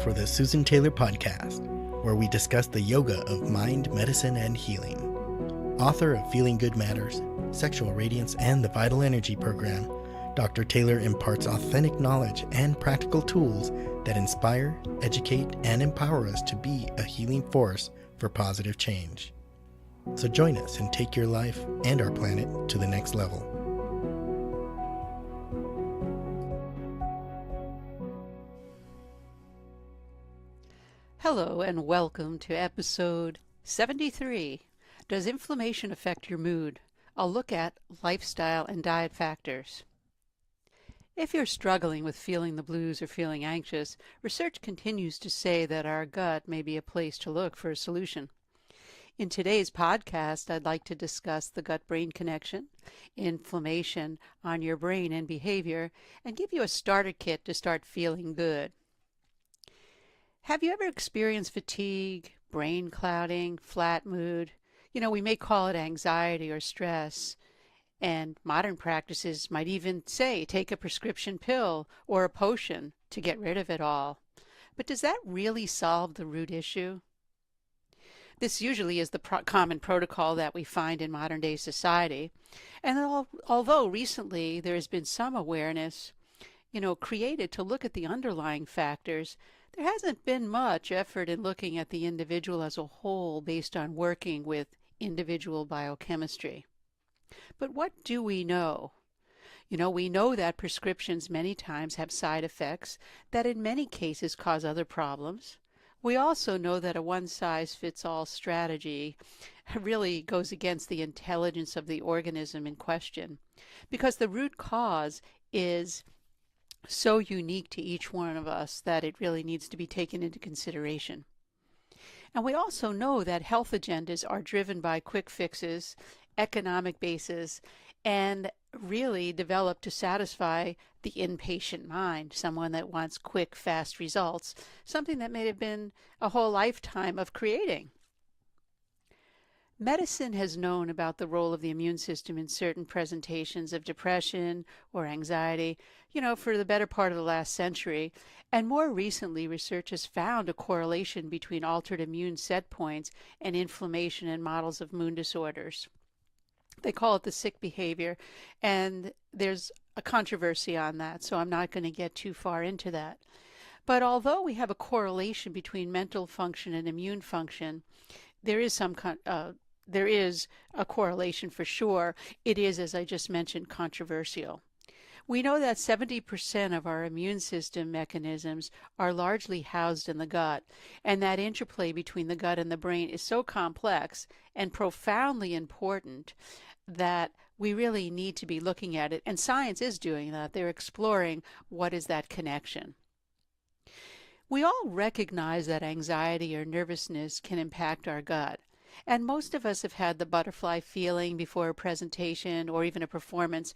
for the Susan Taylor Podcast, where we discuss the yoga of mind, medicine, and healing. Author of Feeling Good Matters, Sexual Radiance, and the Vital Energy Program, Dr. Taylor imparts authentic knowledge and practical tools that inspire, educate, and empower us to be a healing force for positive change. So join us and take your life and our planet to the next level. Hello and welcome to episode 73. Does inflammation affect your mood? I'll look at lifestyle and diet factors. If you're struggling with feeling the blues or feeling anxious, research continues to say that our gut may be a place to look for a solution. In today's podcast, I'd like to discuss the gut-brain connection, inflammation on your brain and behavior, and give you a starter kit to start feeling good. Have you ever experienced fatigue, brain clouding, flat mood? We may call it anxiety or stress. And modern practices might even say take a prescription pill or a potion to get rid of it all. But does that really solve the root issue? This usually is the common protocol that we find in modern day society. And although recently there has been some awareness, created to look at the underlying factors, there hasn't been much effort in looking at the individual as a whole based on working with individual biochemistry. But what do we know? We know that prescriptions many times have side effects that in many cases cause other problems. We also know that a one-size-fits-all strategy really goes against the intelligence of the organism in question, because the root cause is so unique to each one of us that it really needs to be taken into consideration. And we also know that health agendas are driven by quick fixes, economic basis, and really developed to satisfy the impatient mind, someone that wants quick, fast results, something that may have been a whole lifetime of creating. Medicine has known about the role of the immune system in certain presentations of depression or anxiety, for the better part of the last century. And more recently, research has found a correlation between altered immune set points and inflammation in models of mood disorders. They call it the sick behavior, and there's a controversy on that, so I'm not going to get too far into that. But although we have a correlation between mental function and immune function, there is a correlation for sure. It is, as I just mentioned, controversial. We know that 70% of our immune system mechanisms are largely housed in the gut, and that interplay between the gut and the brain is so complex and profoundly important that we really need to be looking at it. And science is doing that. They're exploring what is that connection. We all recognize that anxiety or nervousness can impact our gut. And most of us have had the butterfly feeling before a presentation or even a performance,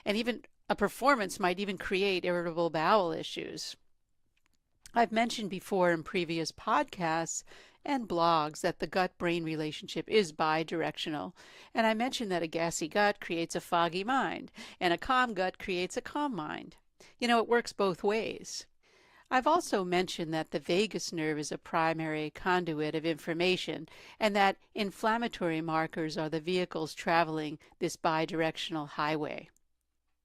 and even a performance might even create irritable bowel issues. I've mentioned before in previous podcasts and blogs that the gut-brain relationship is bidirectional, and I mentioned that a gassy gut creates a foggy mind, and a calm gut creates a calm mind. It works both ways. I've also mentioned that the vagus nerve is a primary conduit of information, and that inflammatory markers are the vehicles traveling this bidirectional highway.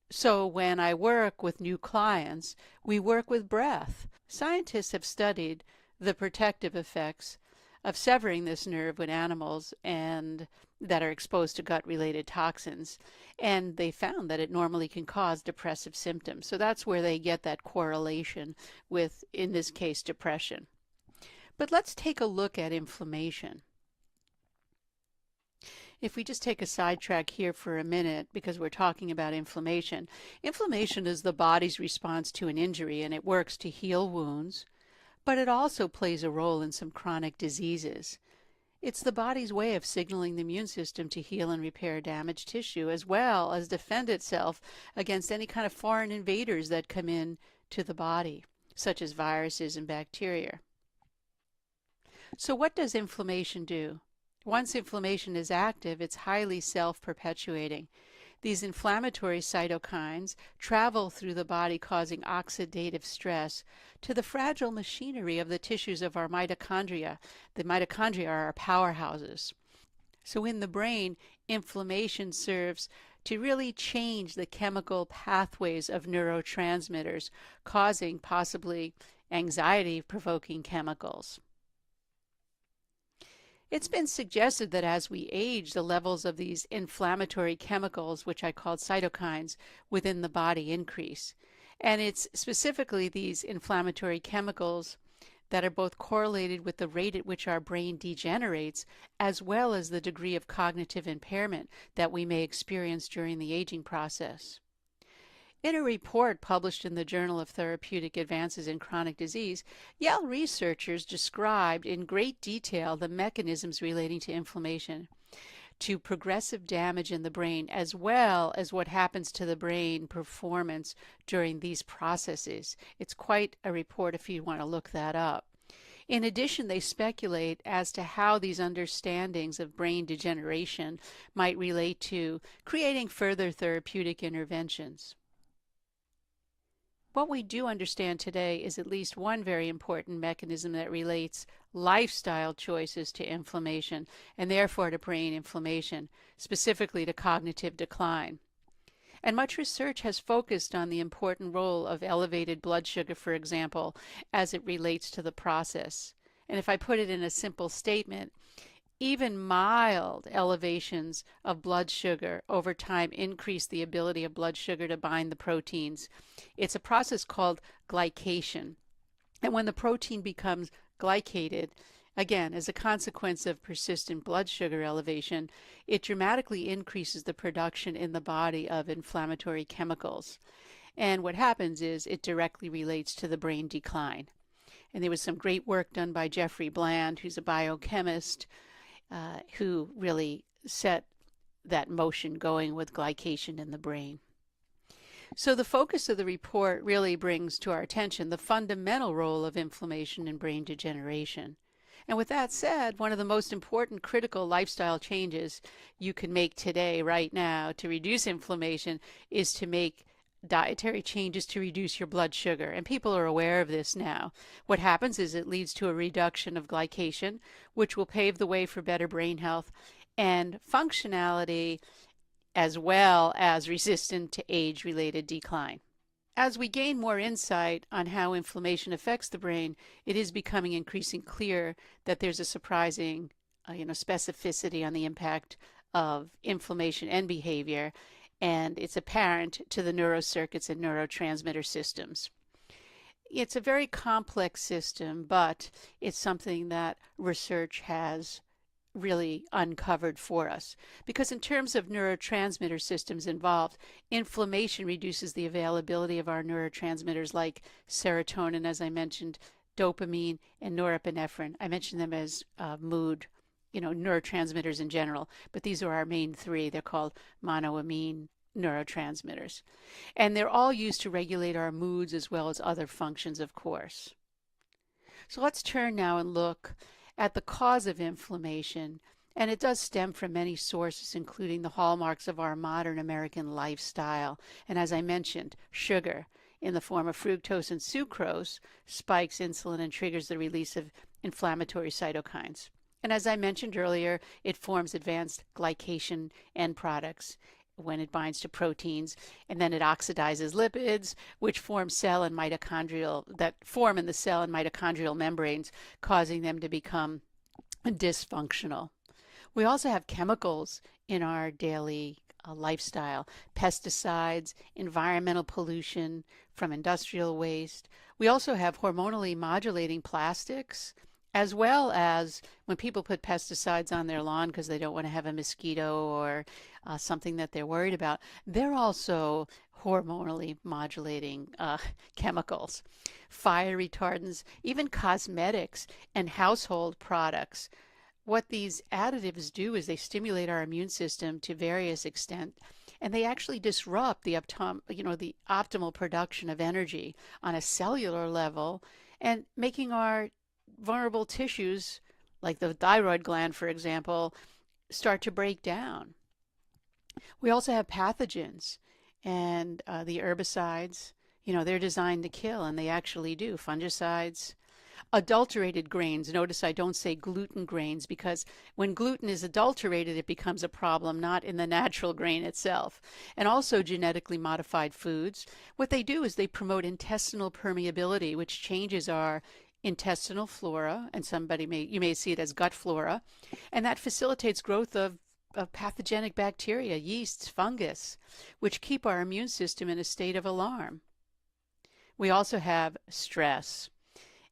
So when I work with new clients, we work with breath. Scientists have studied the protective effects of severing this nerve with animals and that are exposed to gut-related toxins, and they found that it normally can cause depressive symptoms. So that's where they get that correlation with, in this case, depression. But let's take a look at inflammation. If we just take a sidetrack here for a minute, because we're talking about inflammation. Inflammation is the body's response to an injury, and it works to heal wounds, but it also plays a role in some chronic diseases. It's the body's way of signaling the immune system to heal and repair damaged tissue, as well as defend itself against any kind of foreign invaders that come in to the body, such as viruses and bacteria. So what does inflammation do? Once inflammation is active, it's highly self-perpetuating. These inflammatory cytokines travel through the body, causing oxidative stress to the fragile machinery of the tissues of our mitochondria. The mitochondria are our powerhouses. So in the brain, inflammation serves to really change the chemical pathways of neurotransmitters, causing possibly anxiety-provoking chemicals. It's been suggested that as we age, the levels of these inflammatory chemicals, which I called cytokines, within the body increase. And it's specifically these inflammatory chemicals that are both correlated with the rate at which our brain degenerates, as well as the degree of cognitive impairment that we may experience during the aging process. In a report published in the Journal of Therapeutic Advances in Chronic Disease, Yale researchers described in great detail the mechanisms relating to inflammation, to progressive damage in the brain, as well as what happens to the brain performance during these processes. It's quite a report if you want to look that up. In addition, they speculate as to how these understandings of brain degeneration might relate to creating further therapeutic interventions. What we do understand today is at least one very important mechanism that relates lifestyle choices to inflammation, and therefore to brain inflammation, specifically to cognitive decline. And much research has focused on the important role of elevated blood sugar, for example, as it relates to the process. And if I put it in a simple statement, even mild elevations of blood sugar over time increase the ability of blood sugar to bind the proteins. It's a process called glycation. And when the protein becomes glycated, again, as a consequence of persistent blood sugar elevation, it dramatically increases the production in the body of inflammatory chemicals. And what happens is it directly relates to the brain decline. And there was some great work done by Jeffrey Bland, who's a biochemist, who really set that motion going with glycation in the brain. So the focus of the report really brings to our attention the fundamental role of inflammation in brain degeneration. And with that said, one of the most important critical lifestyle changes you can make today, right now, to reduce inflammation is to make dietary changes to reduce your blood sugar. And people are aware of this now. What happens is it leads to a reduction of glycation, which will pave the way for better brain health and functionality, as well as resistant to age-related decline. As we gain more insight on how inflammation affects the brain, it is becoming increasingly clear that there's a surprising specificity on the impact of inflammation and behavior, and it's apparent to the neurocircuits and neurotransmitter systems. It's a very complex system, but it's something that research has really uncovered for us. Because in terms of neurotransmitter systems involved, inflammation reduces the availability of our neurotransmitters like serotonin, as I mentioned, dopamine, and norepinephrine. I mentioned them as mood neurotransmitters in general, but these are our main three. They're called monoamine neurotransmitters. And they're all used to regulate our moods as well as other functions, of course. So let's turn now and look at the cause of inflammation. And it does stem from many sources, including the hallmarks of our modern American lifestyle. And as I mentioned, sugar in the form of fructose and sucrose spikes insulin and triggers the release of inflammatory cytokines. And as I mentioned earlier, it forms advanced glycation end products when it binds to proteins, and then it oxidizes lipids, which form in the cell and mitochondrial membranes, causing them to become dysfunctional. We also have chemicals in our daily lifestyle, pesticides, environmental pollution from industrial waste. We also have hormonally modulating plastics, as well as when people put pesticides on their lawn because they don't want to have a mosquito or something that they're worried about, they're also hormonally modulating chemicals. Fire retardants, even cosmetics and household products. What these additives do is they stimulate our immune system to various extent, and they actually disrupt the optimal production of energy on a cellular level, and making our vulnerable tissues, like the thyroid gland, for example, start to break down. We also have pathogens and the herbicides. They're designed to kill, and they actually do. Fungicides, adulterated grains. Notice I don't say gluten grains because when gluten is adulterated, it becomes a problem, not in the natural grain itself. And also genetically modified foods. What they do is they promote intestinal permeability, which changes our intestinal flora, and you may see it as gut flora, and that facilitates growth of pathogenic bacteria, yeasts, fungus, which keep our immune system in a state of alarm. We also have stress,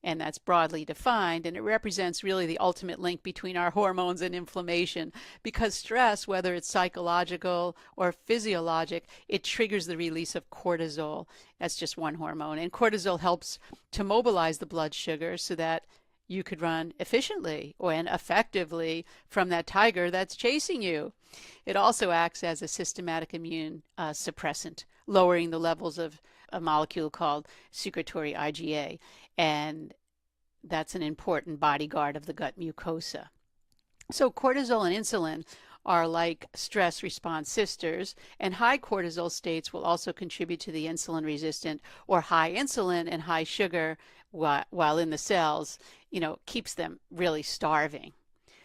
and that's broadly defined, and it represents really the ultimate link between our hormones and inflammation, because stress, whether it's psychological or physiologic, it triggers the release of cortisol. That's just one hormone, and cortisol helps to mobilize the blood sugar so that you could run efficiently and effectively from that tiger that's chasing you. It also acts as a systematic immune suppressant, lowering the levels of a molecule called secretory IgA, and that's an important bodyguard of the gut mucosa. So cortisol and insulin are like stress response sisters, and high cortisol states will also contribute to the insulin resistant, or high insulin and high sugar while in the cells, keeps them really starving.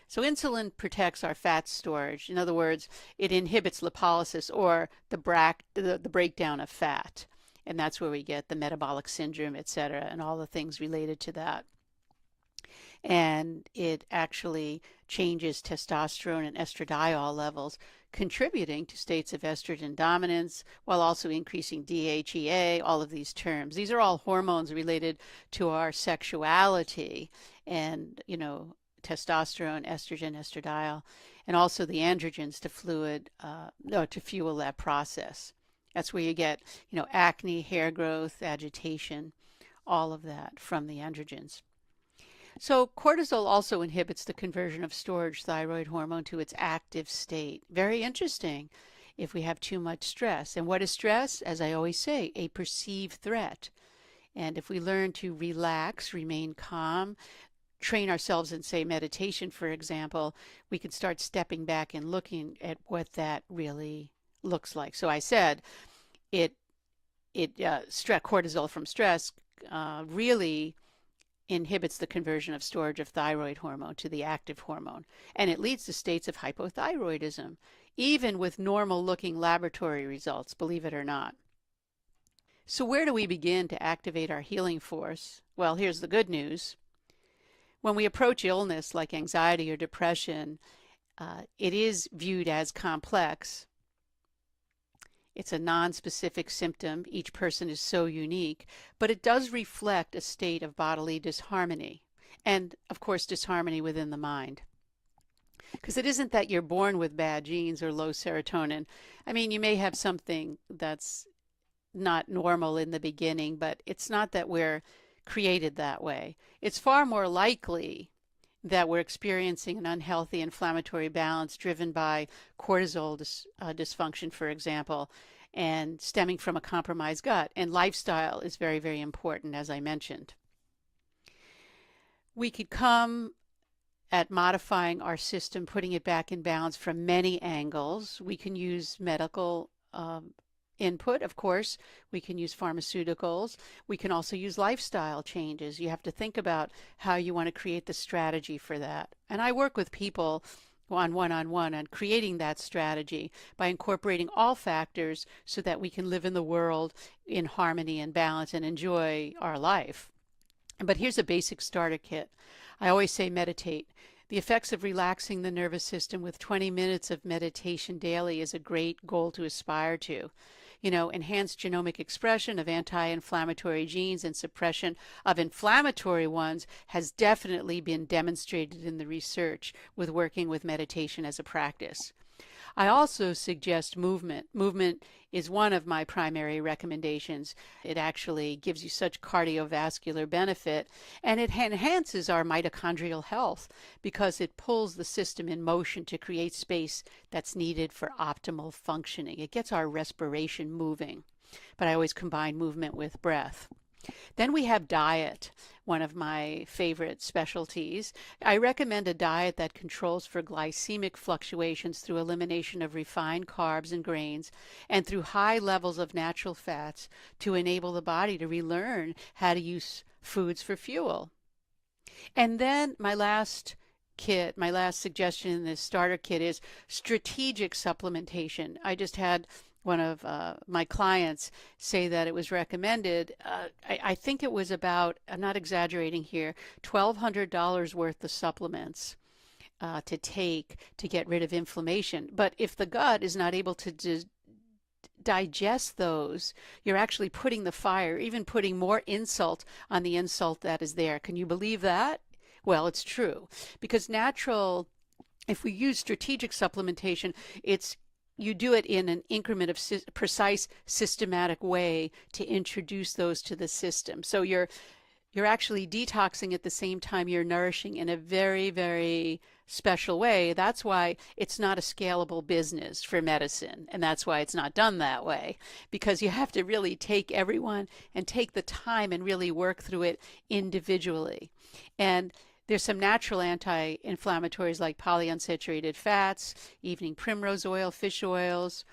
So insulin protects our fat storage. In other words, it inhibits lipolysis, or the breakdown of fat. And that's where we get the metabolic syndrome, etc., and all the things related to that. And it actually changes testosterone and estradiol levels, contributing to states of estrogen dominance while also increasing DHEA, all of these terms. These are all hormones related to our sexuality and, testosterone, estrogen, estradiol, and also the androgens to fuel that process. That's where you get, acne, hair growth, agitation, all of that from the androgens. So cortisol also inhibits the conversion of storage thyroid hormone to its active state. Very interesting if we have too much stress. And what is stress? As I always say, a perceived threat. And if we learn to relax, remain calm, train ourselves in, say, meditation, for example, we can start stepping back and looking at what that really looks like. So I said cortisol from stress really inhibits the conversion of storage of thyroid hormone to the active hormone, and it leads to states of hypothyroidism, even with normal looking laboratory results, believe it or not. So where do we begin to activate our healing force? Well, here's the good news. When we approach illness like anxiety or depression, it is viewed as complex. It's a non-specific symptom. Each person is so unique, but it does reflect a state of bodily disharmony, and of course disharmony within the mind. Because it isn't that you're born with bad genes or low serotonin. I mean, you may have something that's not normal in the beginning, but it's not that we're created that way. It's far more likely that we're experiencing an unhealthy inflammatory balance driven by cortisol dysfunction, for example, and stemming from a compromised gut. And lifestyle is very, very important, as I mentioned. We could come at modifying our system, putting it back in balance from many angles. We can use medical input, of course. We can use pharmaceuticals. We can also use lifestyle changes. You have to think about how you want to create the strategy for that. And I work with people one-on-one on creating that strategy by incorporating all factors so that we can live in the world in harmony and balance and enjoy our life. But here's a basic starter kit. I always say meditate. The effects of relaxing the nervous system with 20 minutes of meditation daily is a great goal to aspire to. Enhanced genomic expression of anti-inflammatory genes and suppression of inflammatory ones has definitely been demonstrated in the research with working with meditation as a practice. I also suggest movement. Movement is one of my primary recommendations. It actually gives you such cardiovascular benefit, and it enhances our mitochondrial health because it pulls the system in motion to create space that's needed for optimal functioning. It gets our respiration moving, but I always combine movement with breath. Then we have diet, one of my favorite specialties. I recommend a diet that controls for glycemic fluctuations through elimination of refined carbs and grains and through high levels of natural fats to enable the body to relearn how to use foods for fuel. And then my last suggestion in this starter kit is strategic supplementation. I just had one of my clients say that it was recommended. I think it was about, I'm not exaggerating here, $1,200 worth of supplements to take to get rid of inflammation. But if the gut is not able to digest those, you're actually putting the fire, even putting more insult on the insult that is there. Can you believe that? Well, it's true, because if we use strategic supplementation, you do it in an increment of precise, systematic way to introduce those to the system. So you're actually detoxing at the same time you're nourishing in a very, very special way. That's why it's not a scalable business for medicine, and that's why it's not done that way, because you have to really take everyone and take the time and really work through it individually. And there's some natural anti-inflammatories like polyunsaturated fats, evening primrose oil, fish oils.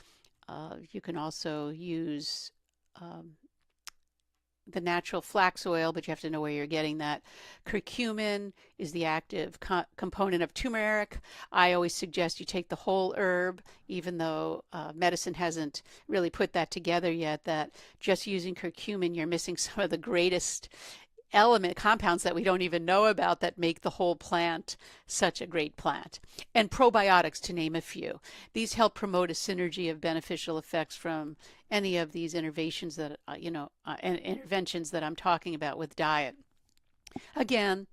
You can also use the natural flax oil, but you have to know where you're getting that. Curcumin is the active component of turmeric. I always suggest you take the whole herb, even though medicine hasn't really put that together yet, that just using curcumin, you're missing some of the greatest compounds that we don't even know about that make the whole plant such a great plant. And probiotics, to name a few. These help promote a synergy of beneficial effects from any of these interventions that I'm talking about with diet. Again,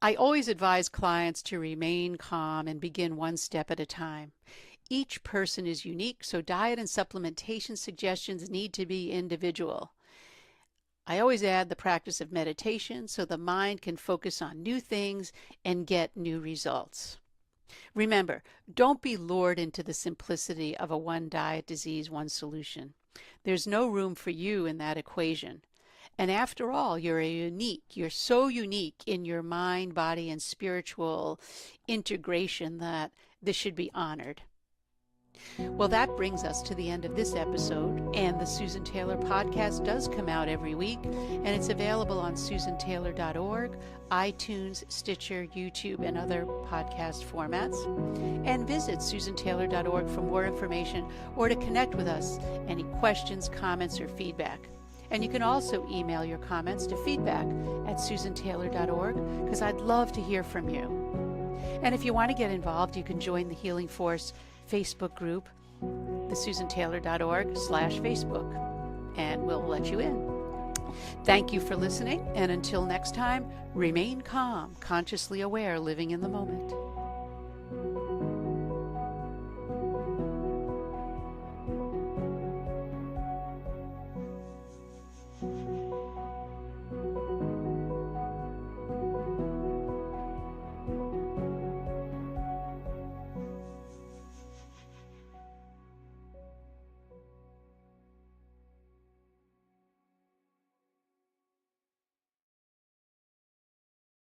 I always advise clients to remain calm and begin one step at a time. Each person is unique, so diet and supplementation suggestions need to be individual. I always add the practice of meditation so the mind can focus on new things and get new results. Remember, don't be lured into the simplicity of a one diet disease, one solution. There's no room for you in that equation. And after all, you're so unique in your mind, body, and spiritual integration that this should be honored. Well, that brings us to the end of this episode, and the Susan Taylor podcast does come out every week, and it's available on susantaylor.org, iTunes, Stitcher, YouTube, and other podcast formats. And visit susantaylor.org for more information or to connect with us, any questions, comments, or feedback. And you can also email your comments to feedback@susantaylor.org, because I'd love to hear from you. And if you want to get involved, you can join the Healing Force Facebook group, thesusantaylor.org/Facebook, and we'll let you in. Thank you for listening, and until next time, remain calm, consciously aware, living in the moment.